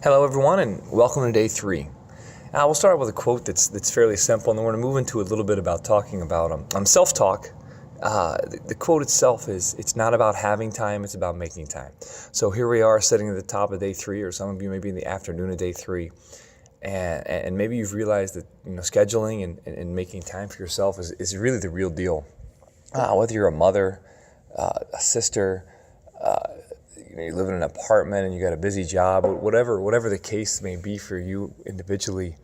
Hello, everyone, and welcome to day 3. We'll start with a quote that's fairly simple, and then we're going to move into a little bit about talking about self-talk. The quote itself is, it's not about having time, it's about making time. So here we are sitting at the top of day 3, or some of you maybe in the afternoon of day 3, and maybe you've realized that scheduling and making time for yourself is really the real deal. Whether you're a mother, a sister, you live in an apartment and you got a busy job, whatever the case may be for you individually,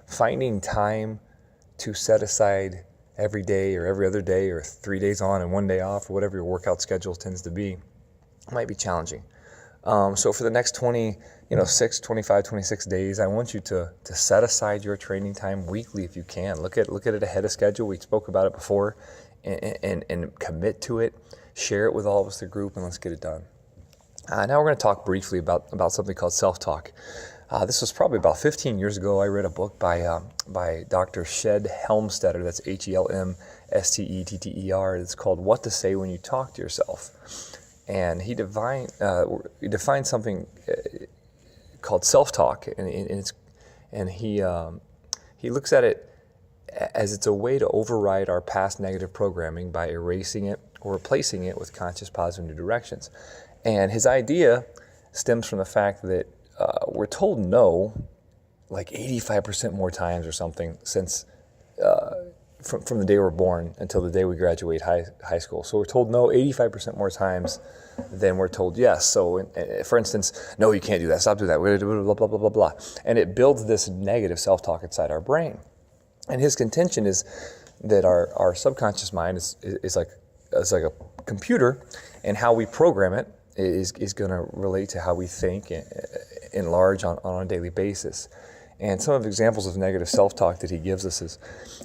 finding time to set aside every day or every other day or 3 days on and 1 day off, or whatever your workout schedule tends to be, might be challenging. So for the next 26 days, I want you to set aside your training time weekly if you can. Look at it ahead of schedule. We spoke about it before, and commit to it. Share it with all of us, the group, and let's get it done. Now we're going to talk briefly about something called self-talk. This was probably about 15 years ago. I read a book by Dr. Shed Helmstetter, that's Helmstetter. It's called What to Say When You Talk to Yourself. And he defined something called self-talk, and he looks at it as it's a way to override our past negative programming by erasing it or replacing it with conscious positive new directions. And his idea stems from the fact that we're told no like 85% more times or something since from the day we're born until the day we graduate high school. So we're told no 85% more times than we're told yes. So for instance, no, you can't do that, stop doing that, blah, blah, blah, blah, blah, blah. And it builds this negative self-talk inside our brain. And his contention is that our subconscious mind is like a computer, and how we program it is going to relate to how we think in large on a daily basis. And some of the examples of negative self-talk that he gives us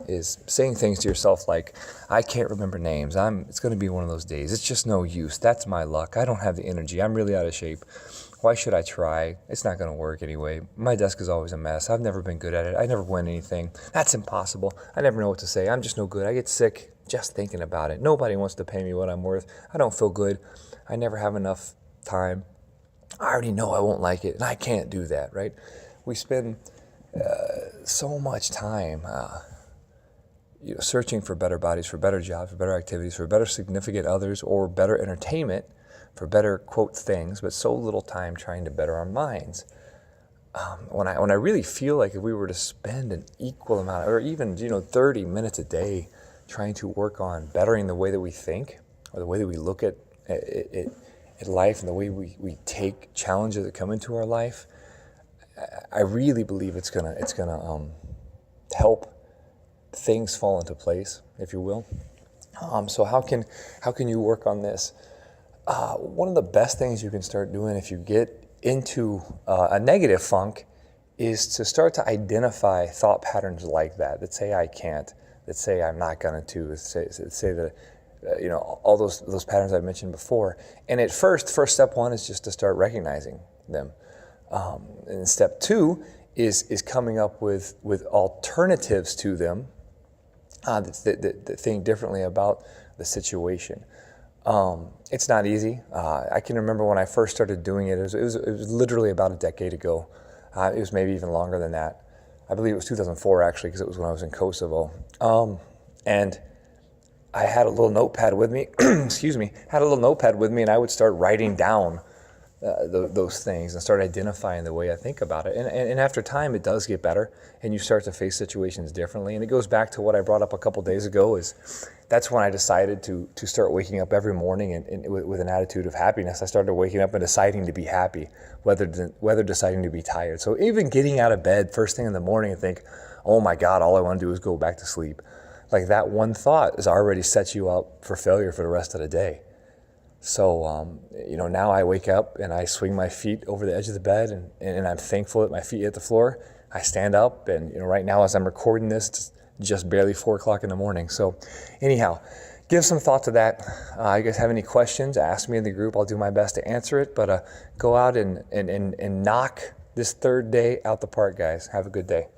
is saying things to yourself like, I can't remember names, it's going to be one of those days, it's just no use, that's my luck, I don't have the energy, I'm really out of shape, why should I try, it's not going to work anyway, my desk is always a mess, I've never been good at it, I never win anything, that's impossible, I never know what to say, I'm just no good, I get sick just thinking about it, nobody wants to pay me what I'm worth, I don't feel good, I never have enough time, I already know I won't like it, and I can't do that, right? We spend so much time searching for better bodies, for better jobs, for better activities, for better significant others, or better entertainment, for better, quote, things, but so little time trying to better our minds. When I really feel like if we were to spend an equal amount, or even 30 minutes a day trying to work on bettering the way that we think, or the way that we look at life, and the way we take challenges that come into our life, I really believe it's gonna help things fall into place, if you will. So how can you work on this? One of the best things you can start doing if you get into a negative funk is to start to identify thought patterns like that say I can't, that say I'm not going to, say that all those patterns I mentioned before. And at first step 1 is just to start recognizing them. And step 2 is coming up with alternatives to them that think differently about the situation. It's not easy. I can remember when I first started doing it. It was literally about a decade ago. It was maybe even longer than that. I believe it was 2004 actually, because it was when I was in Kosovo. And I had a little notepad with me. Excuse me. Had a little notepad with me, and I would start writing down those things and start identifying the way I think about it. And after time, it does get better, and you start to face situations differently. And it goes back to what I brought up a couple days ago, is that's when I decided to start waking up every morning and with an attitude of happiness. I started waking up and deciding to be happy, whether deciding to be tired. So even getting out of bed first thing in the morning and think, oh my God, all I want to do is go back to sleep. Like that one thought has already set you up for failure for the rest of the day. So, now I wake up and I swing my feet over the edge of the bed and I'm thankful that my feet hit the floor. I stand up and, right now as I'm recording this, it's just barely 4 o'clock in the morning. So anyhow, give some thought to that. You guys have any questions, ask me in the group. I'll do my best to answer it, but go out and knock this 3rd day out the park, guys. Have a good day.